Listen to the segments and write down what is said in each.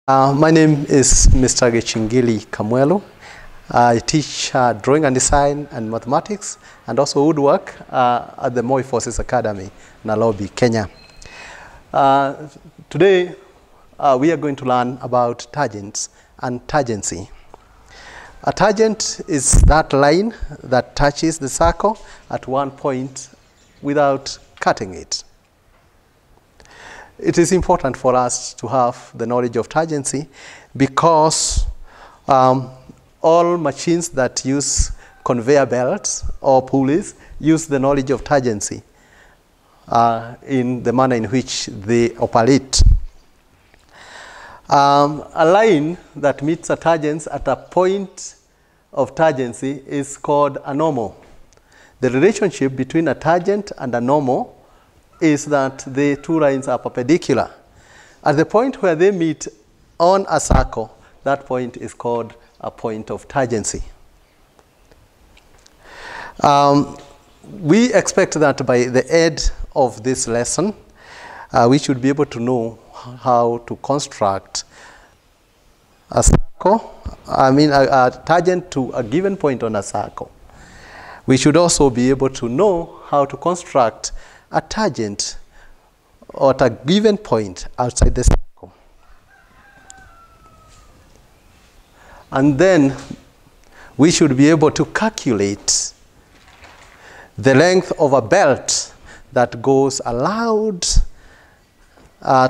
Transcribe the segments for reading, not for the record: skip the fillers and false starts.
My name is Mr. Gichingiri Kamweru. I teach drawing and design and mathematics and also woodwork at the Moi Forces Academy, Nairobi, Kenya. Today we are going to learn about tangents and tangency. A tangent is that line that touches the circle at one point without cutting it. It is important for us to have the knowledge of tangency because all machines that use conveyor belts or pulleys use the knowledge of tangency in the manner in which they operate. A line that meets a tangent at a point of tangency is called a normal. The relationship between a tangent and a normal is that the two lines are perpendicular. At the point where they meet on a circle, that point is called a point of tangency. We expect that by the end of this lesson, we should be able to know how to construct a circle, a tangent to a given point on a circle. We should also be able to know how to construct a tangent at a given point outside the circle. And then we should be able to calculate the length of a belt that goes around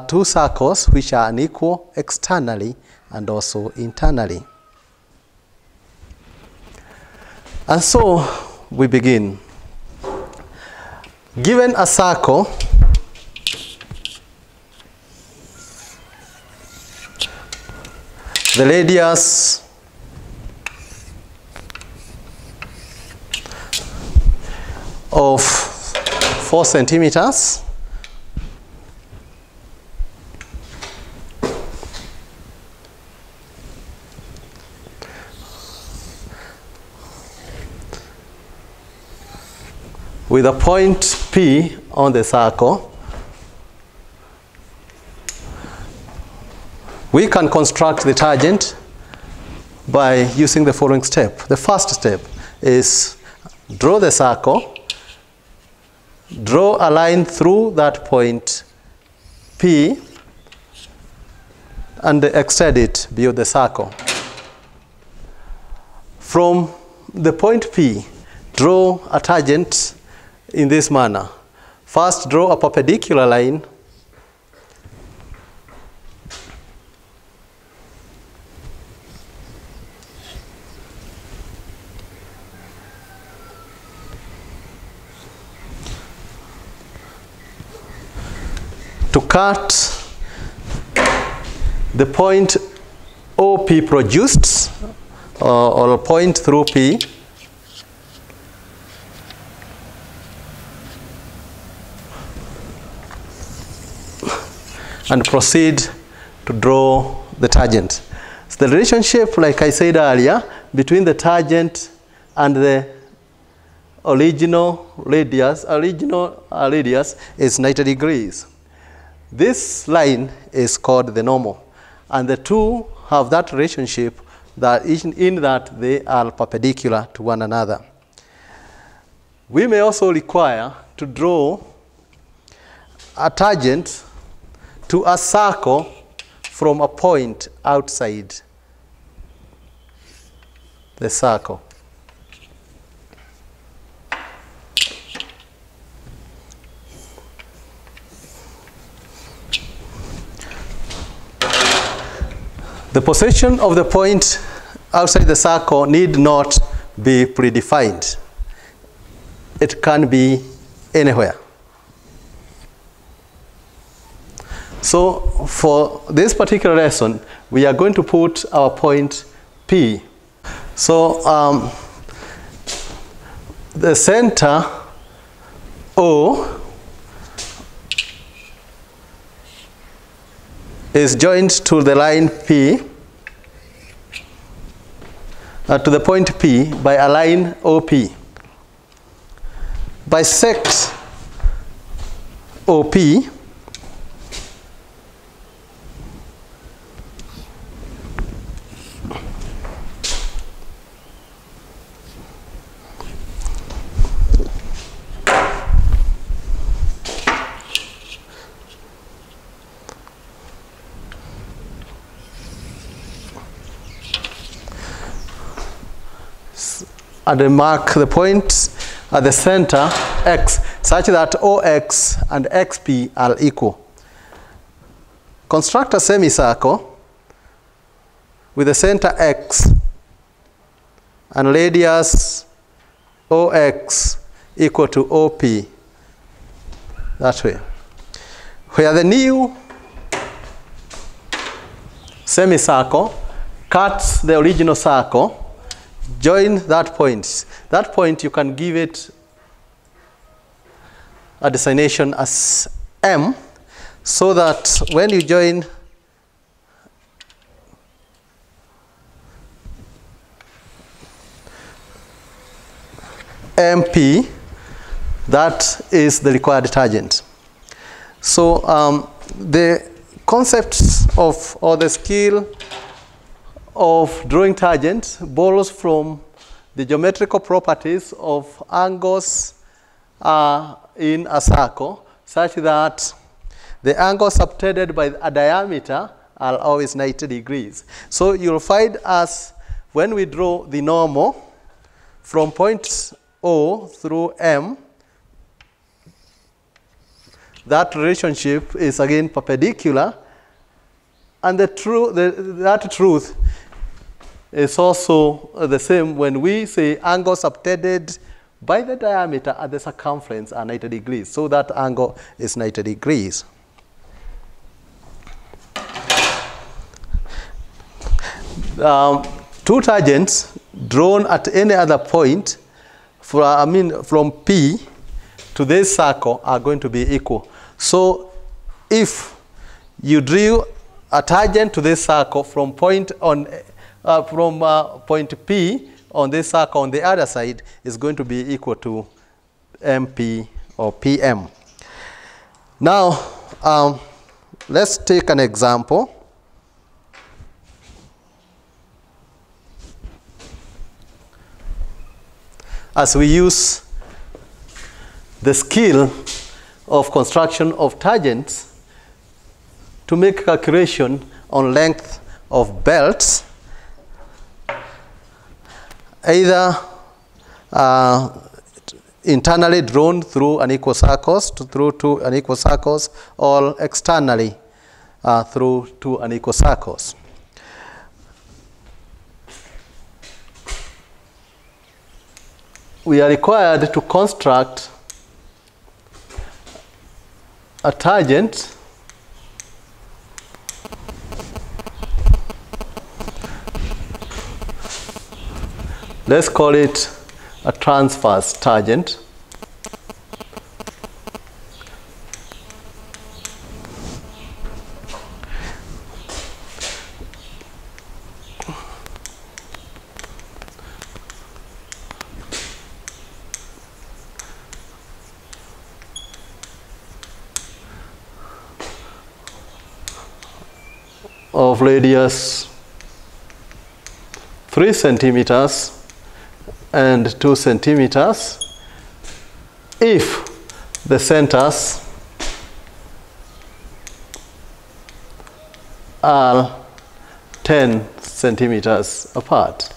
two circles which are unequal externally and also internally. And so we begin. Given a circle, the radius of 4 centimeters, with a point P on the circle, we can construct the tangent by using the following step. The first step is draw the circle, draw a line through that point P, and extend it beyond the circle. From the point P, draw a tangent in this manner. First, draw a perpendicular line to cut the point OP produced, or a point through P, and proceed to draw the tangent. So the relationship, like I said earlier, between the tangent and the original radius is 90 degrees. This line is called the normal, and the two have that relationship that in that they are perpendicular to one another. We may also require to draw a tangent to a circle from a point outside the circle. The position of the point outside the circle need not be predefined. It can be anywhere. So for this particular lesson, we are going to put our point P. So the center O is joined to the line P, to the point P by a line OP. Bisect OP and mark the point at the center X such that OX and XP are equal. Construct a semicircle with the center X and radius OX equal to OP, that way. Where the new semicircle cuts the original circle, join that point. That point you can give it a designation as M, so that when you join MP, that is the required tangent. So the concept of, or the skill of drawing tangent borrows from the geometrical properties of angles in a circle, such that the angles subtended by a diameter are always 90 degrees. So you'll find us, when we draw the normal from point O through M, that relationship is again perpendicular, and that truth is also the same when we say angle subtended by the diameter at the circumference are 90 degrees. So that angle is 90 degrees. Two tangents drawn at any other point from P to this circle are going to be equal. So if you drew a tangent to this circle from point P on this circle on the other side, is going to be equal to MP or PM. Now let's take an example. As we use the skill of construction of tangents to make calculation on length of belts, either internally drawn through unequal circles, through two unequal circles, or externally through two unequal circles. We are required to construct a tangent let's call it a transverse tangent of radius 3 centimeters and 2 centimeters if the centers are 10 centimeters apart.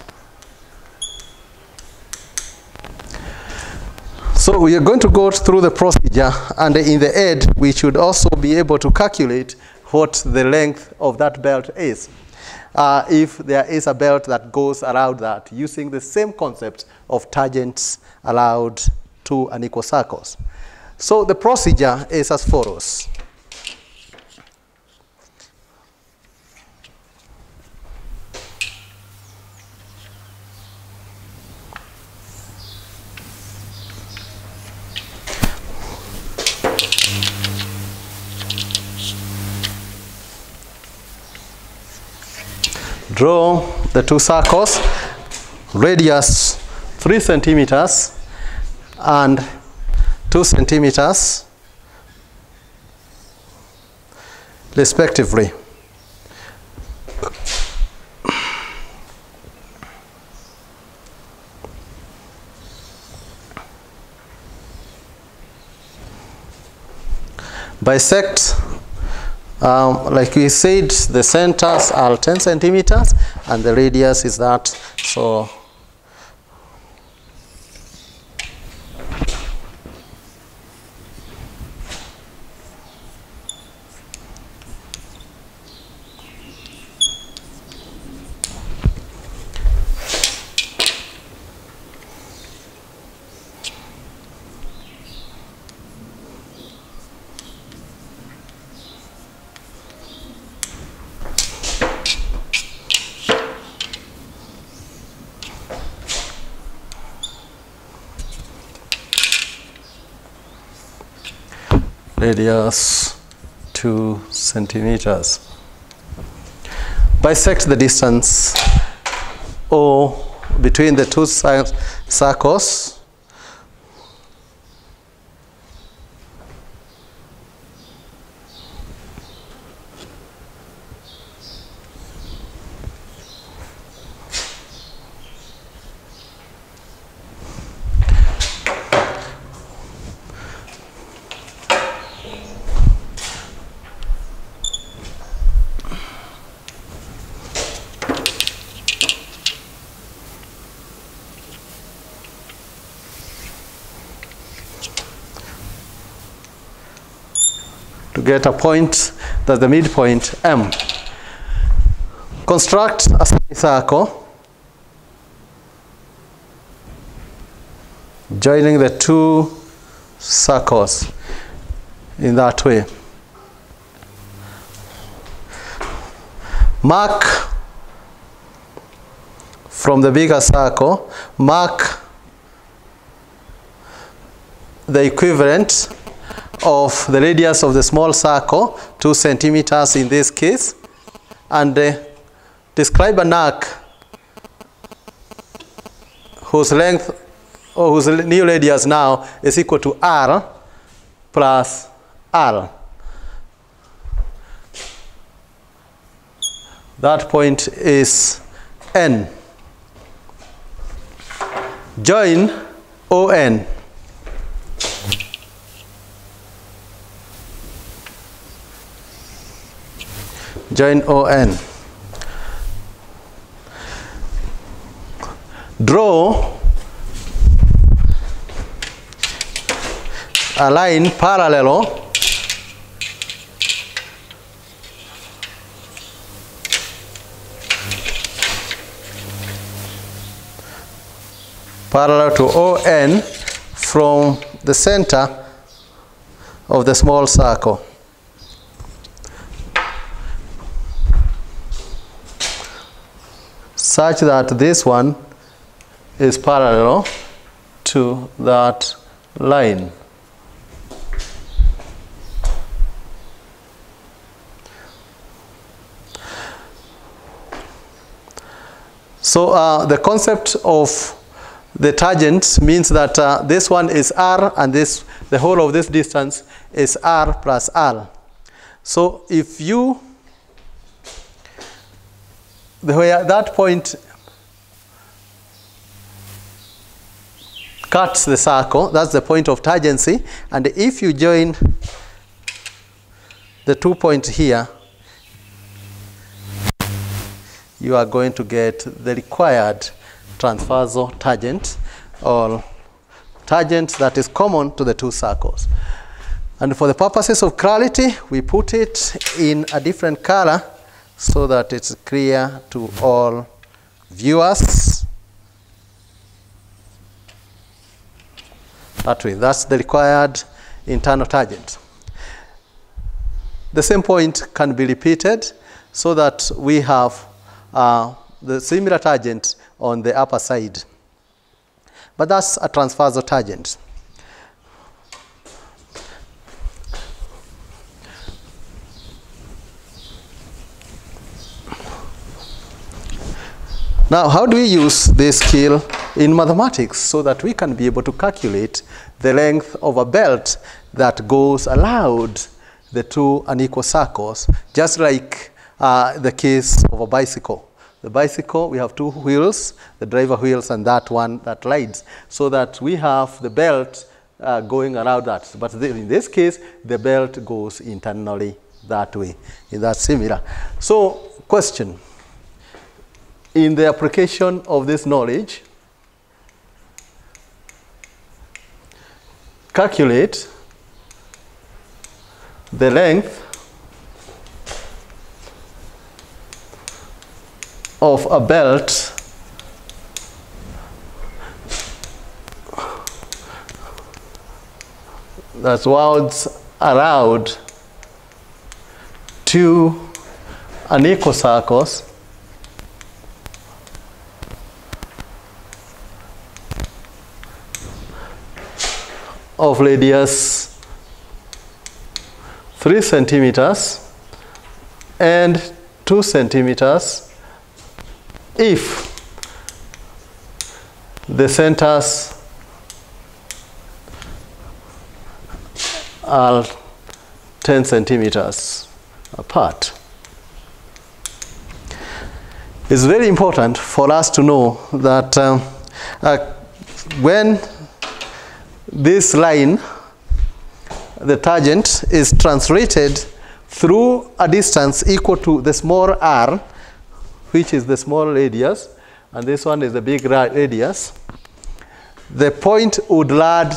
So we are going to go through the procedure, and in the end we should also be able to calculate what the length of that belt is, if there is a belt that goes around that, using the same concept of tangents allowed two unequal circles. So the procedure is as follows. Draw the two circles, radius 3 centimeters and 2 centimeters respectively. Bisect. Like we said, the centers are 10 centimeters and the radius is that. So radius 2 centimeters. Bisect the distance O between the two circles. To get a point, that's the midpoint M. Construct a semicircle joining the two circles in that way. Mark from the bigger circle, mark the equivalent of the radius of the small circle, 2 centimeters in this case, and describe an arc whose length or whose new radius now is equal to R plus R. That point is N. Join ON. Join ON. Draw a line parallel to ON from the center of the small circle. Such that this one is parallel to that line. So the concept of the tangent means that this one is R and the whole of this distance is R plus R. So if you where that point cuts the circle, that's the point of tangency, and if you join the 2 points here, you are going to get the required transversal tangent, or tangent that is common to the two circles. And for the purposes of clarity, we put it in a different color so that it's clear to all viewers. That way, that's the required internal tangent. The same point can be repeated so that we have the similar tangent on the upper side. But that's a transversal tangent. Now, how do we use this skill in mathematics so that we can be able to calculate the length of a belt that goes around the two unequal circles, just like the case of a bicycle. The bicycle, we have two wheels, the driver wheels and that one that rides, so that we have the belt going around that. But in this case, the belt goes internally that way. That's similar. So, question. In the application of this knowledge, calculate the length of a belt that wound around two unequal circles of radius 3 centimeters and 2 centimeters if the centers are 10 centimeters apart. It's very important for us to know that when this line, the tangent, is translated through a distance equal to the small r, which is the small radius, and this one is the big radius, the point would lead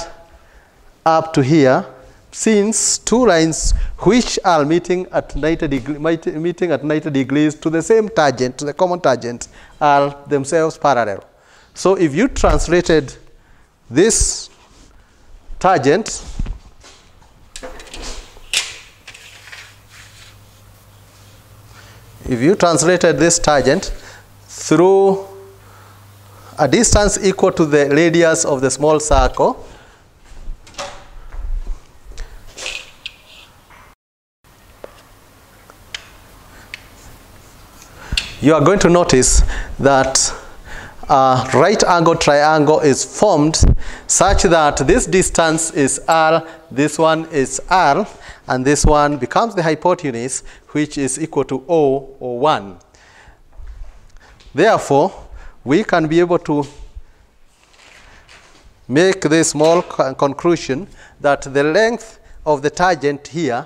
up to here, since two lines which are meeting at 90 degrees to the same tangent, to the common tangent, are themselves parallel. So if you translated this tangent through a distance equal to the radius of the small circle, you are going to notice that a right angle triangle is formed such that this distance is r, this one is r, and this one becomes the hypotenuse, which is equal to O, or 1. Therefore, we can be able to make this small conclusion that the length of the tangent here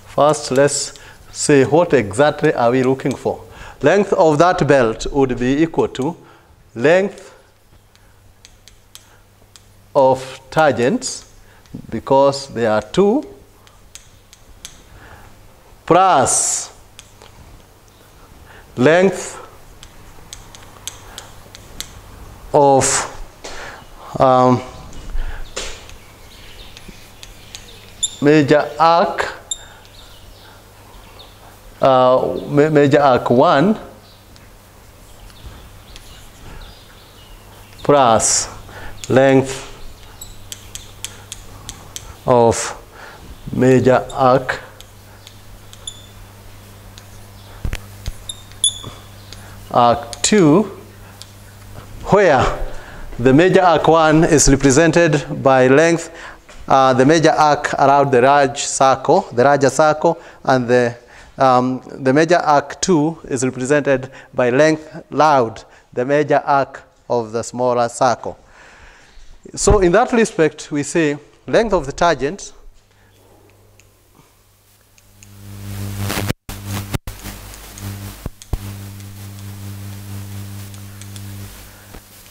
first, let's say what exactly are we looking for. Length of that belt would be equal to length of tangents, because there are two, plus length of major arc, major arc 1, plus length of major arc arc 2, where the major arc 1 is represented by length, the major arc around the larger circle, and the major arc 2 is represented by length round the major arc of the smaller circle. So in that respect, we say length of the tangent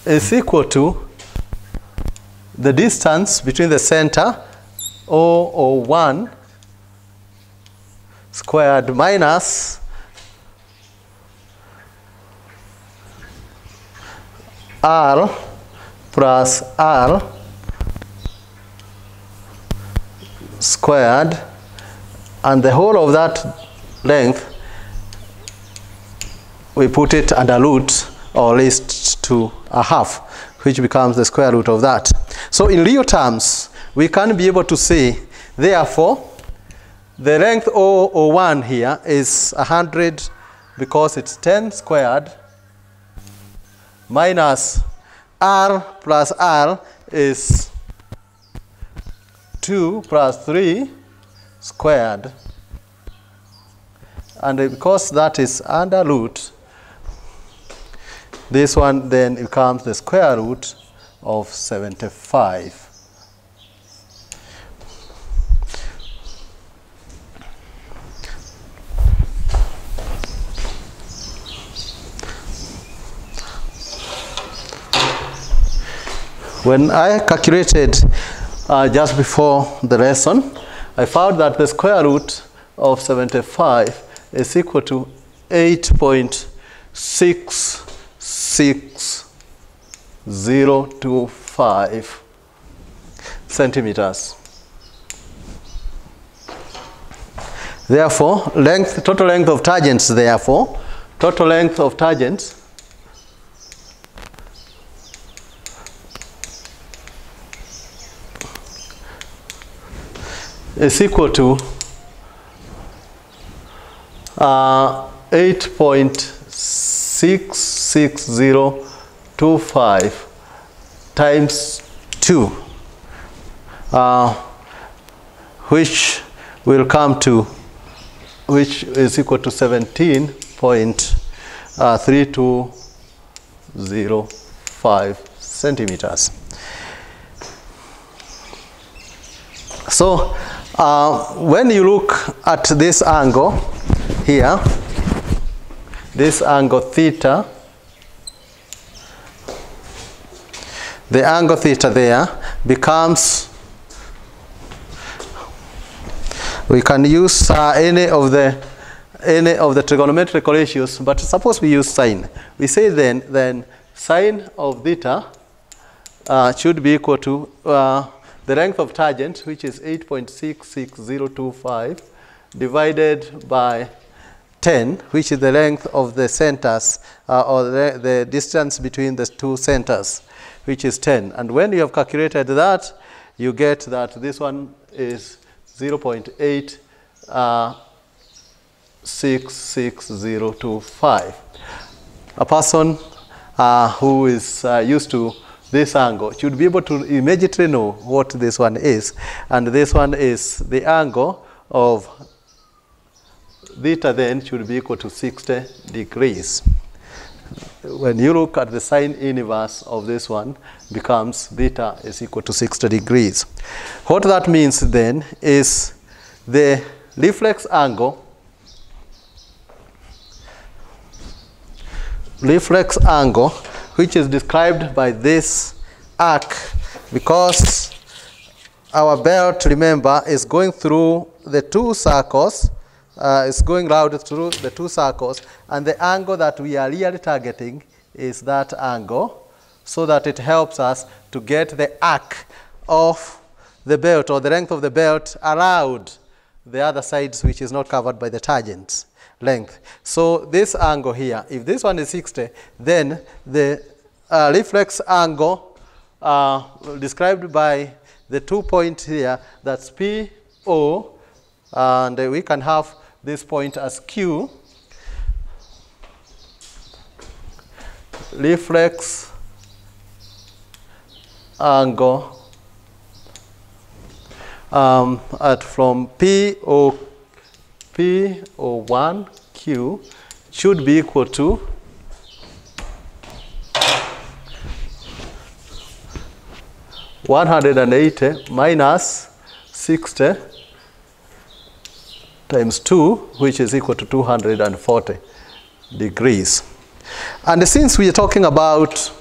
is equal to the distance between the center, O, or 1, squared minus r plus r squared, and the whole of that length we put it under root, or raised to a half, which becomes the square root of that. So in real terms, we can be able to say, therefore, the length O1 here is 100, because it's 10 squared, minus r plus r is 2 plus 3 squared, and because that is under root, this one then becomes the square root of 75. When I calculated just before the lesson, I found that the square root of 75 is equal to 8.66025 centimeters. Therefore, total length of tangents is equal to 8.66025 times 2, which will come to, which is equal to 17.3205 centimeters. So when you look at this angle here, this angle theta, the angle theta there becomes, we can use any of the trigonometric ratios, but suppose we use sine. We say then sine of theta should be equal to the length of tangent, which is 8.66025, divided by 10, which is the length of the centers, or the distance between the two centers, which is 10. And when you have calculated that, you get that this one is 0.8666025. A person who is used to this angle should be able to immediately know what this one is. And this one is the angle of theta, then should be equal to 60 degrees. When you look at the sine inverse of this one, becomes theta is equal to 60 degrees. What that means then is the reflex angle which is described by this arc, because our belt, remember, is going through the two circles, is going round through the two circles, and the angle that we are really targeting is that angle, so that it helps us to get the arc of the belt, or the length of the belt, around the other sides which is not covered by the tangent length. So this angle here, if this one is 60, then the reflex angle described by the 2 points here, that's PO, and we can have this point as Q. Reflex angle from PO1Q should be equal to 180 minus 60 times 2, which is equal to 240 degrees. And since we are talking about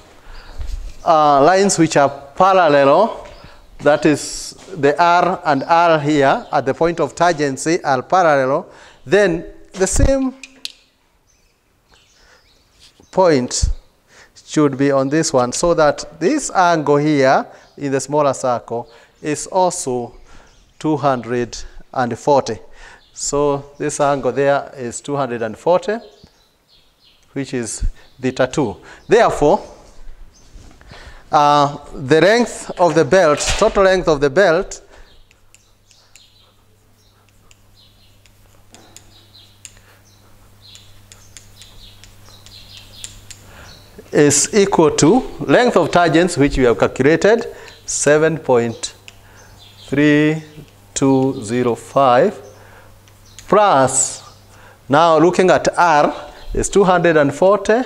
lines which are parallel, that is the R and R here at the point of tangency are parallel, then the same point should be on this one, so that this angle here in the smaller circle is also 240. So this angle there is 240, which is theta 2. Therefore, the length of the belt, total length of the belt, is equal to length of tangents, which we have calculated, 7.3205, plus, now looking at R, is 240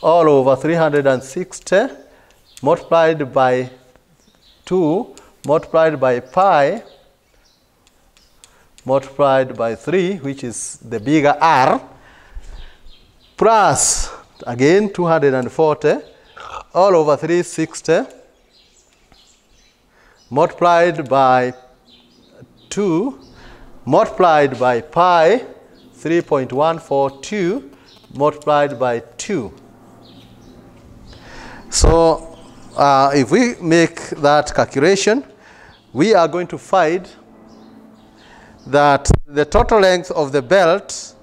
all over 360 multiplied by 2 multiplied by pi multiplied by 3, which is the bigger R, plus again 240 all over 360 multiplied by 2 multiplied by pi 3.142 multiplied by 2. So if we make that calculation, we are going to find that the total length of the belt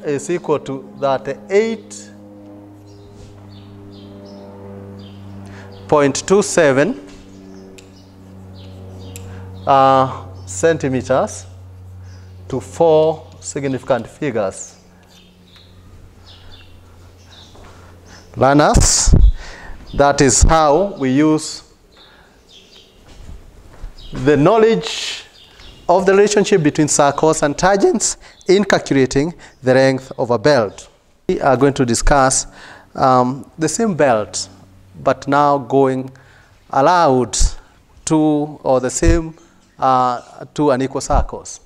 is equal to that 8.27 centimeters to 4 significant figures. Learners, that is how we use the knowledge of the relationship between circles and tangents in calculating the length of a belt. We are going to discuss the same belt, but now going allowed two or the same two unequal circles.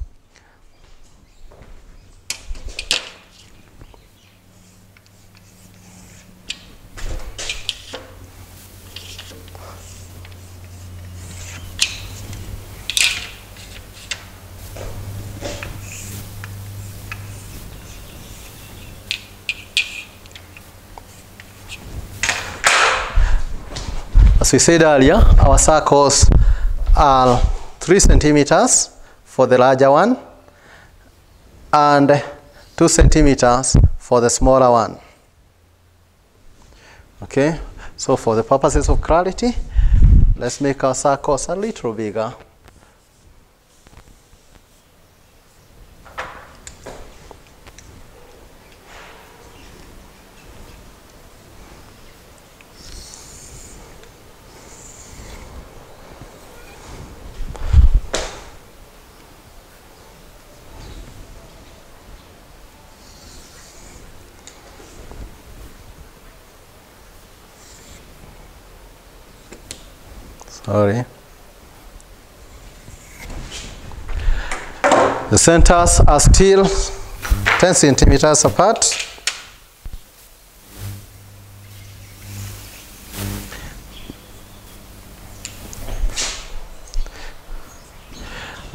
As we said earlier, our circles are 3 centimeters for the larger one and 2 centimeters for the smaller one. Okay, so for the purposes of clarity, let's make our circles a little bigger. Sorry. The centers are still 10 centimeters apart.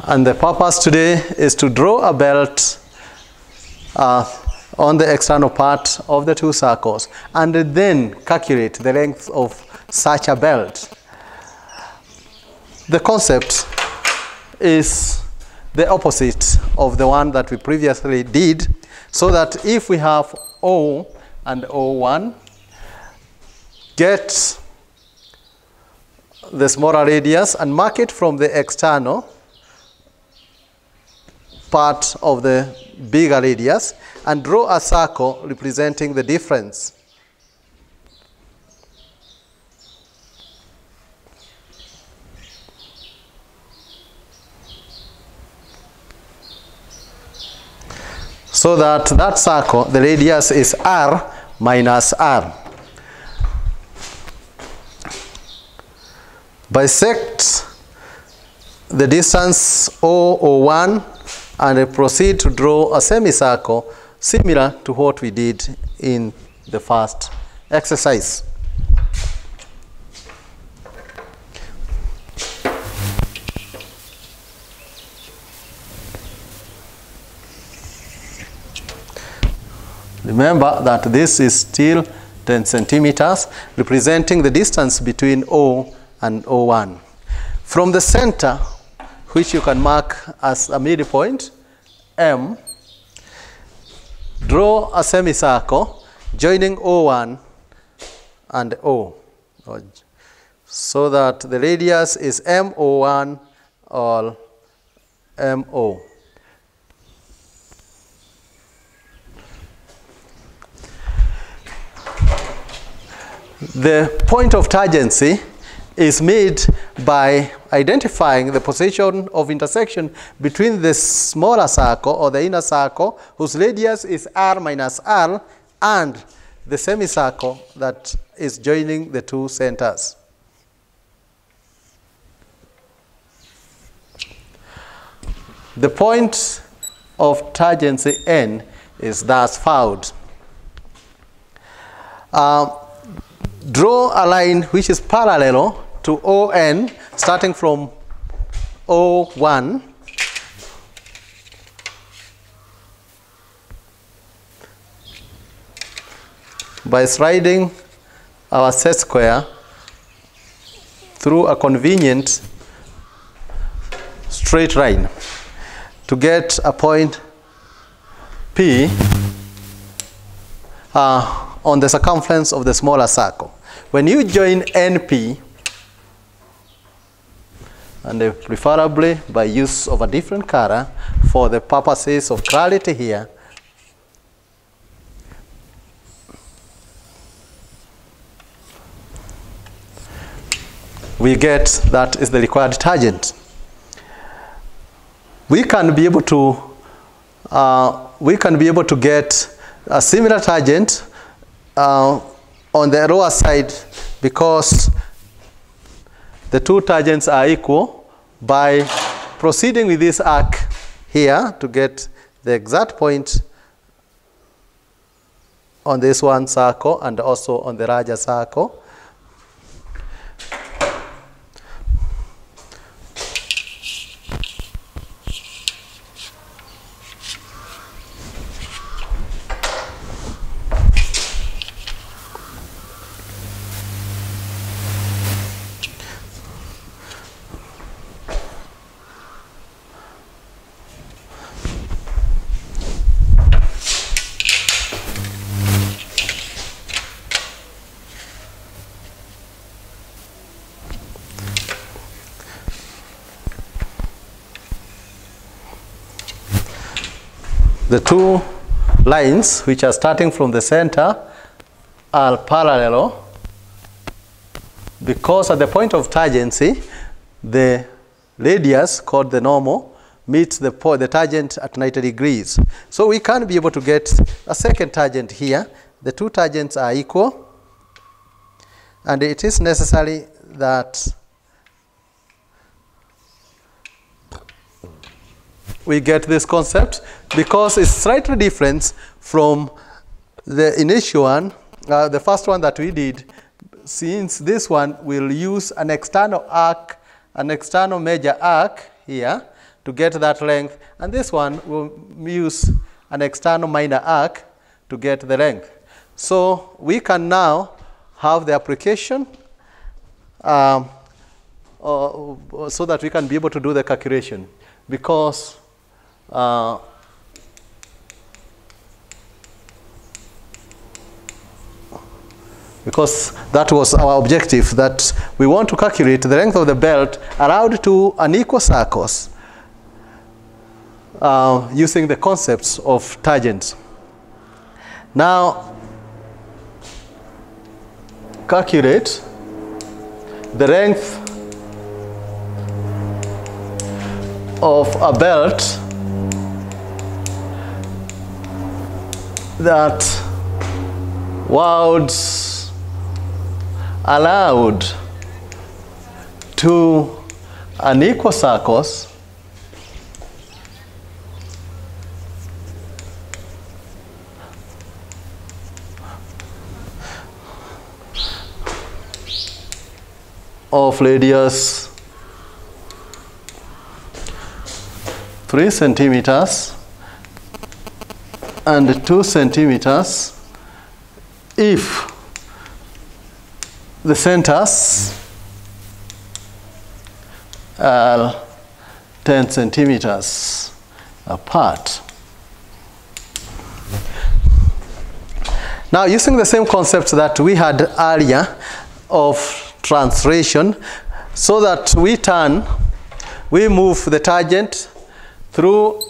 And the purpose today is to draw a belt on the external part of the two circles and then calculate the length of such a belt. The concept is the opposite of the one that we previously did, so that if we have O and O1, get the smaller radius and mark it from the external part of the bigger radius and draw a circle representing the difference. So that circle, the radius is r minus r. Bisect the distance O1 and proceed to draw a semicircle similar to what we did in the first exercise. Remember that this is still 10 centimeters, representing the distance between O and O1. From the center, which you can mark as a midpoint, M, draw a semicircle joining O1 and O, so that the radius is MO1 or MO. The point of tangency is made by identifying the position of intersection between the smaller circle or the inner circle, whose radius is r minus r, and the semicircle that is joining the two centers. The point of tangency n is thus found. Draw a line which is parallel to ON, starting from O1 by sliding our set square through a convenient straight line to get a point P on the circumference of the smaller circle. When you join NP, and preferably by use of a different color for the purposes of clarity here. We get that is the required tangent. We can be able to get a similar tangent on the lower side because the two tangents are equal by proceeding with this arc here to get the exact point on this one circle and also on the larger circle. The two lines which are starting from the center are parallel because at the point of tangency, the radius called the normal meets the tangent at 90 degrees. So we can be able to get a second tangent here. The two tangents are equal, and it is necessary that we get this concept because it's slightly different from the initial one, the first one that we did, since this one will use an external arc, an external major arc here to get that length, and this one will use an external minor arc to get the length. So we can now have the application so that we can be able to do the calculation because that was our objective, that we want to calculate the length of the belt around two unequal circles using the concepts of tangents. Now, calculate the length of a belt that was allowed two unequal circles of radius 3 centimeters and 2 centimeters if the centers are 10 centimeters apart. Now, using the same concept that we had earlier of translation, so that we move the tangent through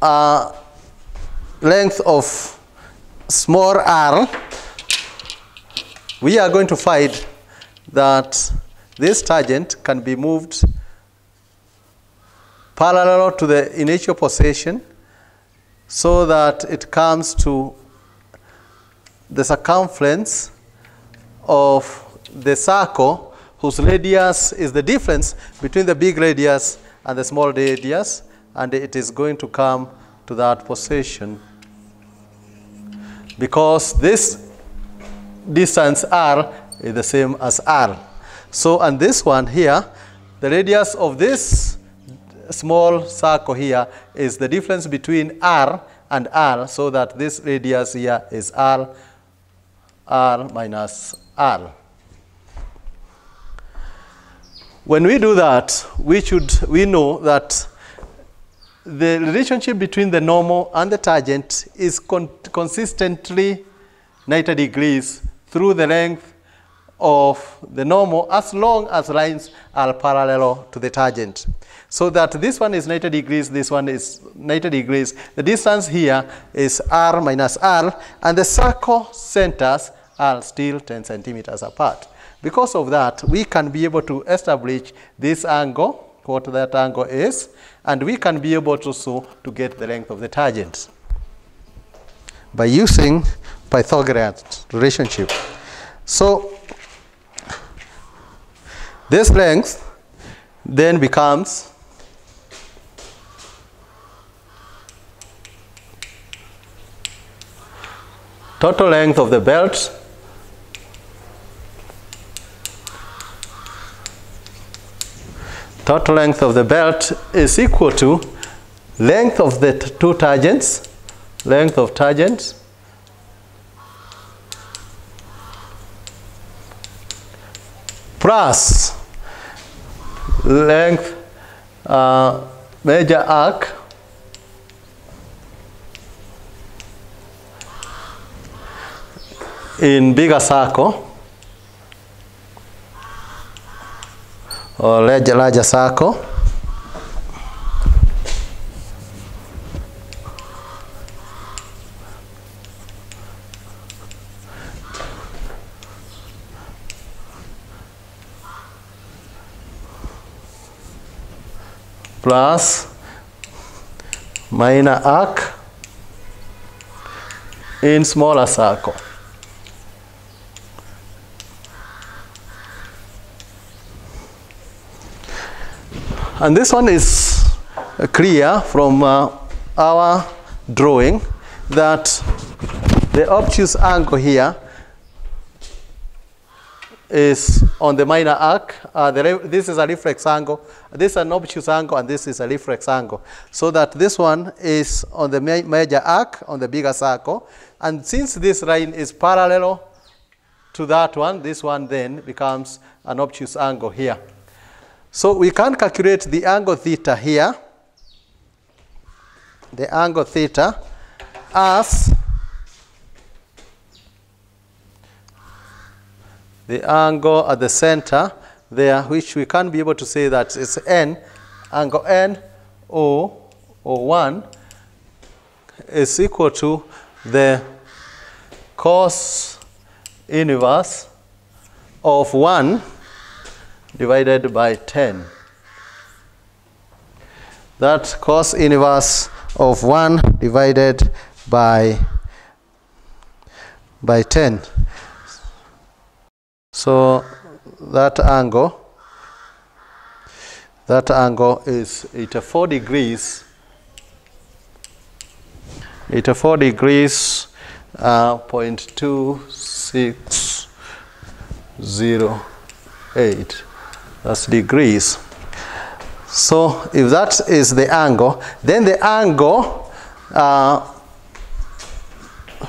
a length of small r, we are going to find that this tangent can be moved parallel to the initial position so that it comes to the circumference of the circle whose radius is the difference between the big radius and the small radius, and it is going to come to that position because this distance r is the same as r. So, and this one here, the radius of this small circle here is the difference between r and r, so that this radius here is r minus r. When we do that, we know that the relationship between the normal and the tangent is consistently 90 degrees through the length of the normal as long as lines are parallel to the tangent. So that this one is 90 degrees, this one is 90 degrees. The distance here is r minus r, and the circle centers are still 10 centimeters apart. Because of that, we can be able to establish this angle, what that angle is, and we can be able to get the length of the tangent by using Pythagorean relationship. So this length then becomes total length of the belt is equal to length of the two tangents, length of tangents, plus length major arc in bigger circle or larger circle plus minor arc in smaller circle. And this one is clear from our drawing that the obtuse angle here is on the minor arc. This is a reflex angle, this is an obtuse angle, and this is a reflex angle. So that this one is on the major arc on the bigger circle. And since this line is parallel to that one, this one then becomes an obtuse angle here. So we can calculate the angle theta here, the angle theta, as the angle at the center there, which we can be able to say that it's n, angle n or 1 is equal to the cos inverse of 1 divided by 10. That cos inverse of 1 divided by 10. So that angle is 84 degrees. 84 degrees, 0.2608. That's degrees. So if that is the angle, then the angle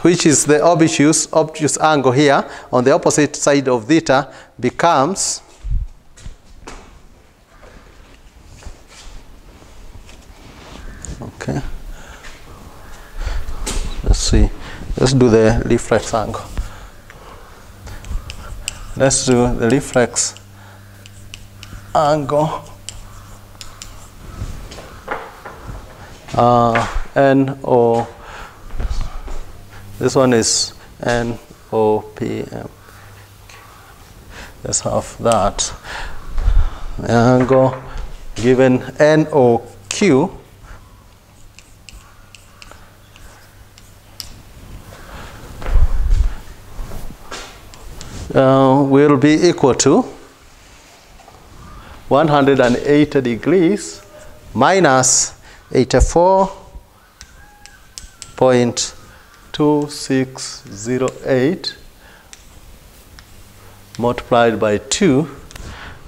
which is the obtuse angle here on the opposite side of theta becomes okay. Let's see. Let's do the reflex angle. Let's do the reflex angle. NO. This one is NOPM. Let's have that. The angle given NOQ will be equal to 180 degrees minus 84.2608 multiplied by 2,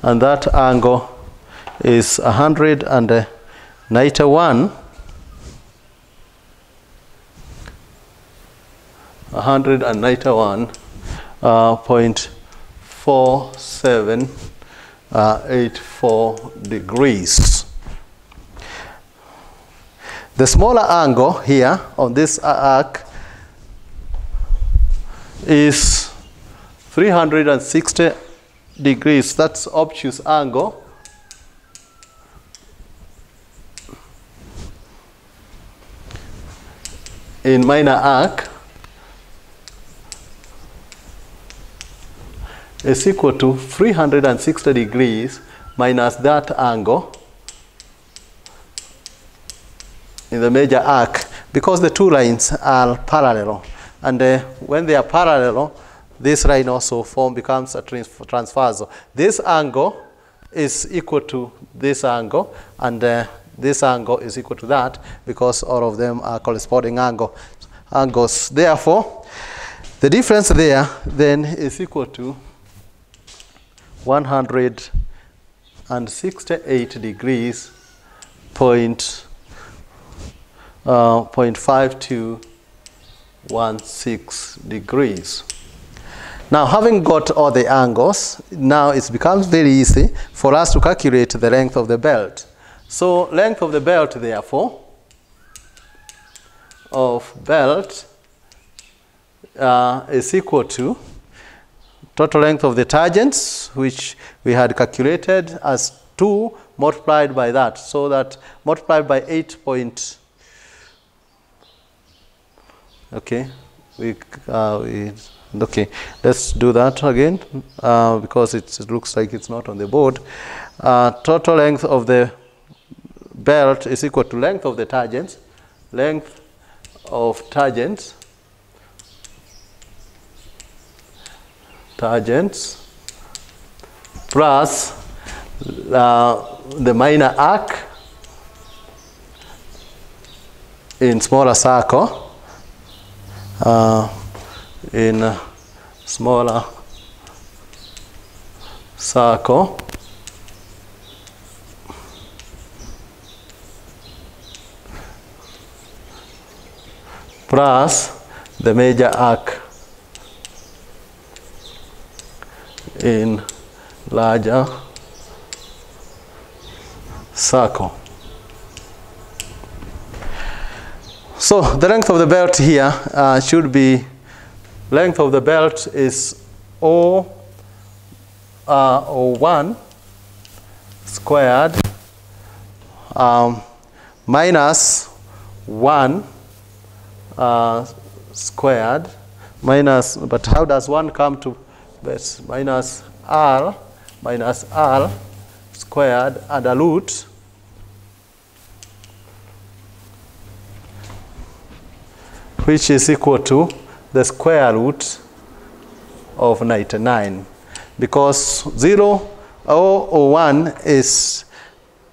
and that angle is 191.4784 degrees. The smaller angle here on this arc is 360 degrees, that's obtuse angle, in minor arc is equal to 360 degrees minus that angle in the major arc, because the two lines are parallel, and when they are parallel, this line also becomes a transversal. This angle is equal to this angle, and this angle is equal to that, because all of them are corresponding angles. Therefore, the difference there then is equal to 168 degrees, 0.5216 degrees. Now, having got all the angles, now it becomes very easy for us to calculate the length of the belt. So, length of the belt, therefore, is equal to total length of the tangents, which we had calculated as 2 multiplied by that. So that multiplied by 8 point. Okay, okay, let's do that again because it looks like it's not on the board. Total length of the belt is equal to length of the tangents, plus the minor arc in smaller circle, plus the major arc in larger circle. So the length of the belt here should be, length of the belt is O1 squared minus 1 squared minus, but how does 1 come to this? Minus R squared and a root which is equal to the square root of 99, because 0 or 1 is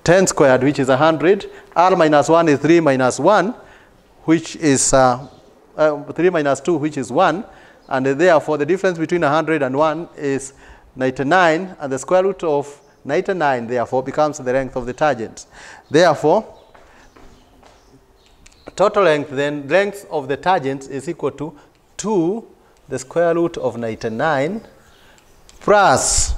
10 squared, which is 100. R minus 1 is 3 minus 1, which is 3 minus 2, which is 1, and therefore the difference between 100 and 1 is 99, and the square root of 99 therefore becomes the length of the tangent. Therefore, total length, then length of the tangent is equal to 2 the square root of 99 plus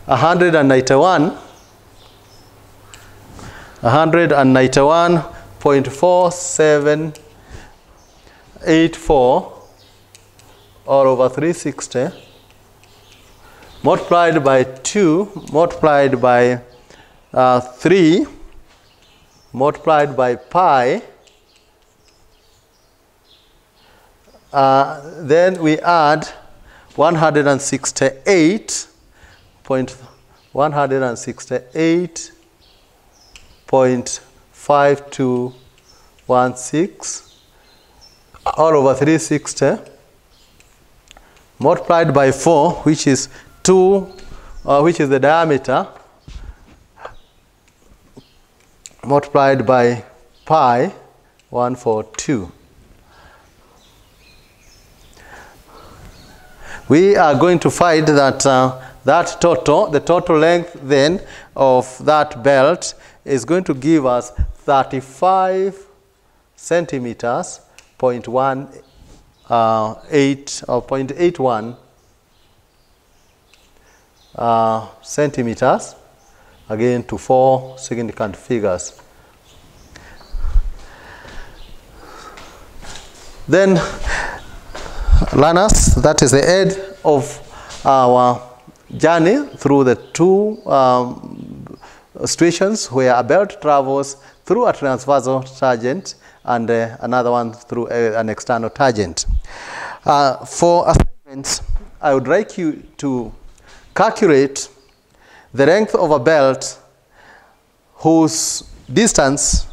191.4784 all over 360 multiplied by 2 multiplied by 3 multiplied by pi, then we add 168.5216 all over 360 multiplied by 4, which is 2, which is the diameter, multiplied by pi 142. We are going to find that the total length then of that belt is going to give us 35 centimeters, 0.18 or 0.81 centimeters, again to 4 significant figures. Then learners, that is the end of our journey through the two situations where a belt travels through a transversal tangent and another one through an external tangent. For assignments, I would like you to calculate the length of a belt whose distance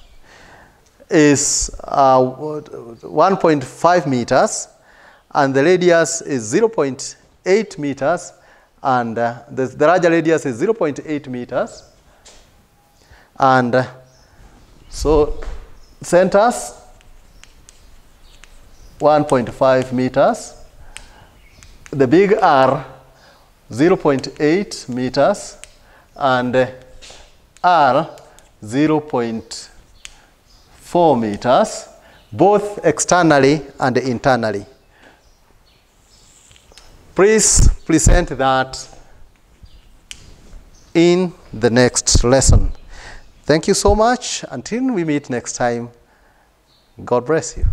is 1.5 meters and the radius is 0.8 meters and the larger radius is 0.8 meters. And so centers 1.5 meters, the big R 0.8 meters and R 0.4 meters, both externally and internally. Please present that in the next lesson. Thank you so much. Until we meet next time, God bless you.